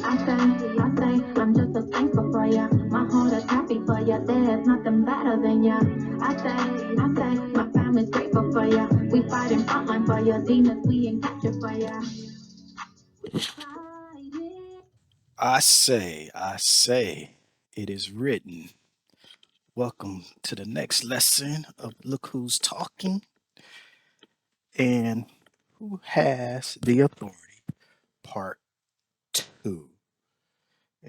I'm just so thankful for ya. My heart is happy for ya. There's nothing better than ya. My family's grateful for ya. We fight in frontline for ya. Demons we ain't capture for ya. I say, it is written. Welcome to the next lesson of Look Who's Talking and Who Has the Authority, Part 2.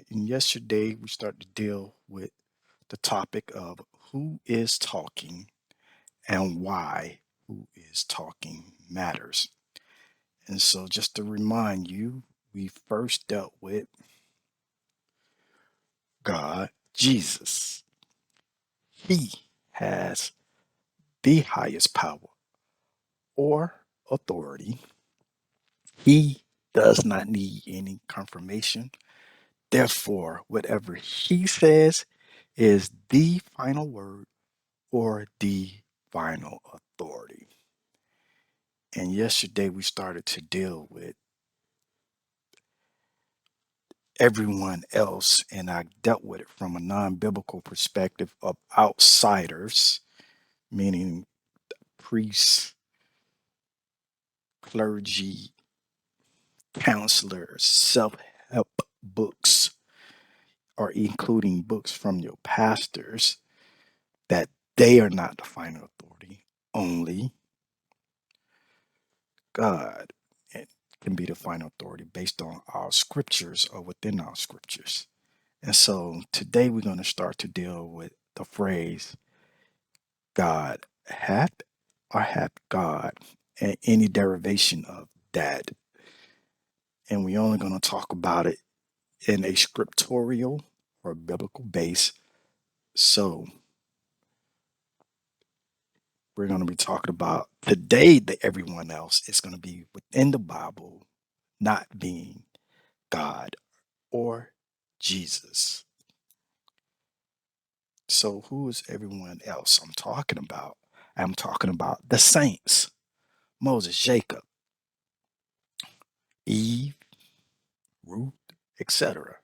And yesterday we started to deal with the topic of who is talking and why who is talking matters. And so, just to remind you, we first dealt with God, Jesus. He has the highest power or authority. He does not need any confirmation. Therefore, whatever he says is the final word or the final authority. And yesterday we started to deal with everyone else, and I dealt with it from a non biblical perspective of outsiders, meaning priests, clergy, counselors, self help books, or including books from your pastors, that they are not the final authority. Only God can be the final authority based on our scriptures or within our scriptures. And so today we're going to start to deal with the phrase God hath or hath God and any derivation of that. And we're only going to talk about it in a scriptorial or biblical base. So we're going to be talking about today that everyone else is going to be within the Bible, not being God or Jesus. So who is everyone else I'm talking about? I'm talking about the saints, Moses, Jacob, Eve, Ruth, etc.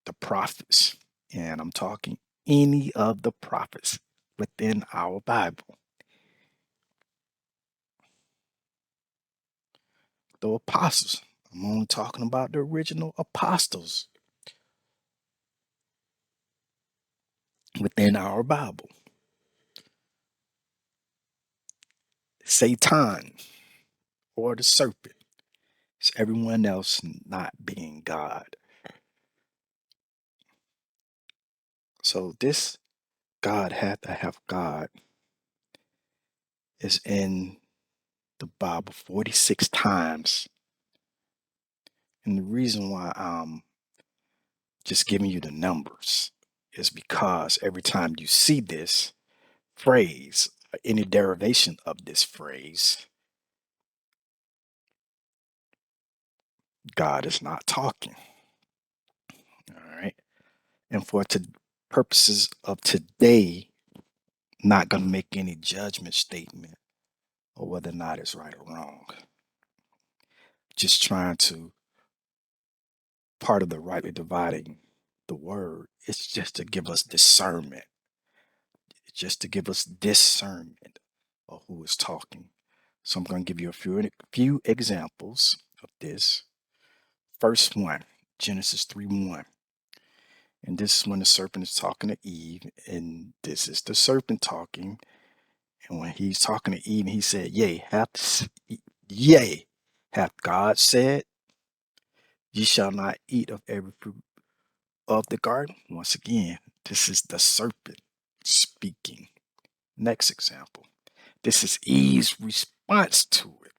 The prophets, and I'm talking any of the prophets within our Bible. The apostles, I'm only talking about the original apostles within our Bible. Satan or the serpent. It's everyone else not being God. So this God had to have God is in the Bible 46 times. And the reason why I'm just giving you the numbers is because every time you see this phrase, any derivation of this phrase, God is not talking. All right. And for purposes of today, not going to make any judgment statement or whether or not it's right or wrong. Just trying to, part of the rightly dividing the word, it's just to give us discernment, just to give us discernment of who is talking. So I'm going to give you a few examples of this. First one, Genesis 3:1. And this is when the serpent is talking to Eve, and this is the serpent talking. And when he's talking to Eve, he said, yea, hath God said, ye shall not eat of every fruit of the garden. Once again, this is the serpent speaking. Next example. This is Eve's response to it.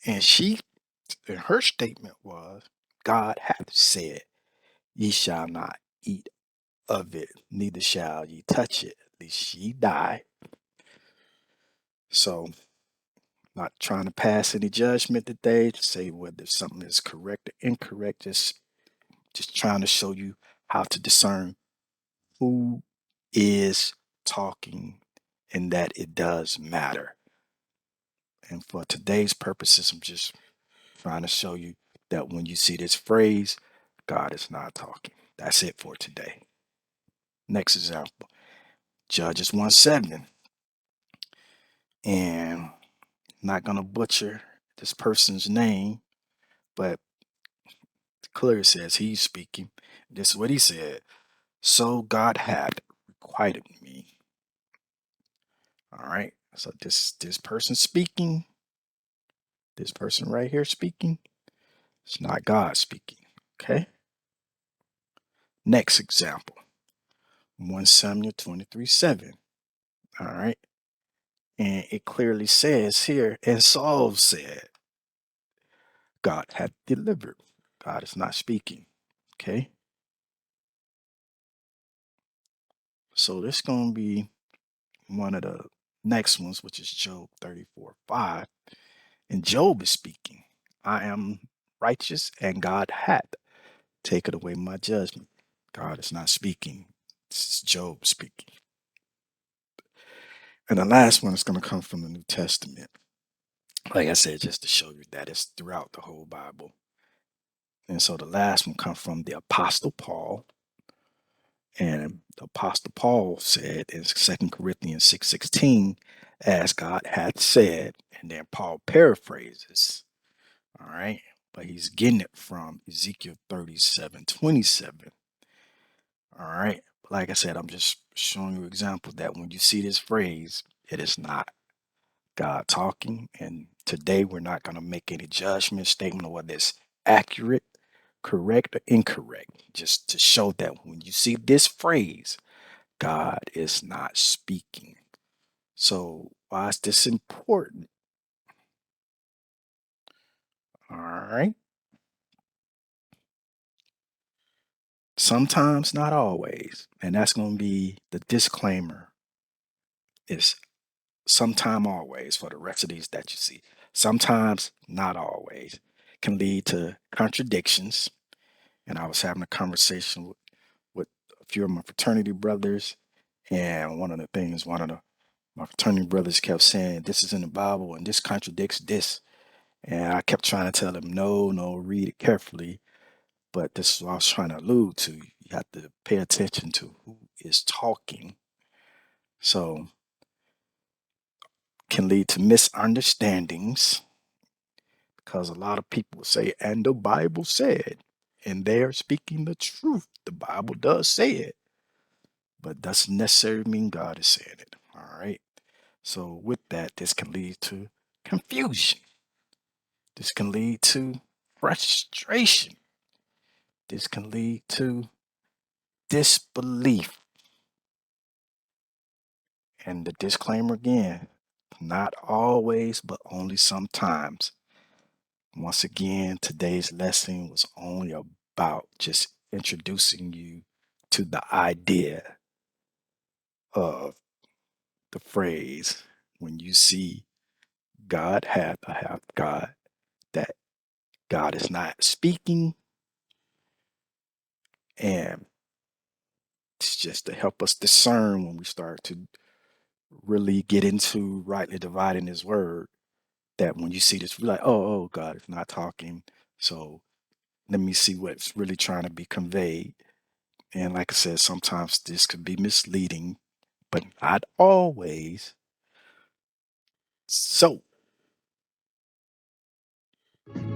And her statement was, God hath said, ye shall not eat of it, neither shall ye touch it, lest ye die. So, not trying to pass any judgment today to say whether something is correct or incorrect, just trying to show you how to discern who is talking and that it does matter. And for today's purposes, I'm just trying to show you that when you see this phrase, God is not talking. That's it for today. Next example, Judges 1:7. And not going to butcher this person's name, but clearly says he's speaking. This is what he said. So God had requited me. All right. So this person speaking, this person right here speaking, it's not God speaking. Okay. Next example. 1 Samuel 23:7. All right. And it clearly says here, and Saul said, God had delivered. God is not speaking. Okay. So this going to be one of the next ones, which is Job 34:5. And Job is speaking, I am righteous and God hath taken away my judgment. God is not speaking. This is Job speaking. And the last one is going to come from the New Testament. Like I said, just to show you that it's throughout the whole Bible. And so the last one comes from the Apostle Paul. And the Apostle Paul said in 2 Corinthians 6:16, as God hath said, and then Paul paraphrases, all right, but he's getting it from Ezekiel 37:27. All right. Like I said, I'm just showing you examples that when you see this phrase, it is not God talking. And today we're not going to make any judgment statement of whether it's accurate, correct, or incorrect. Just to show that when you see this phrase, God is not speaking. So why is this important? All right. Sometimes, not always. And that's going to be the disclaimer is sometime always for the rest of these that you see. Sometimes, not always. Can lead to contradictions. And I was having a conversation with a few of my fraternity brothers. And one of the things, my fraternity brothers kept saying, this is in the Bible and this contradicts this. And I kept trying to tell them, no, read it carefully. But this is what I was trying to allude to. You have to pay attention to who is talking. So can lead to misunderstandings because a lot of people say, and the Bible said, and they are speaking the truth. The Bible does say it, but doesn't necessarily mean God is saying it. All right. So with that, this can lead to confusion. This can lead to frustration. This can lead to disbelief. And the disclaimer again, not always, but only sometimes. Once again, today's lesson was only about just introducing you to the idea of the phrase when you see God hath or hath God, that God is not speaking. And it's just to help us discern when we start to really get into rightly dividing his word, that when you see this, we're like, oh, God is not talking. So let me see what's really trying to be conveyed. And like I said, sometimes this could be misleading, but not always. So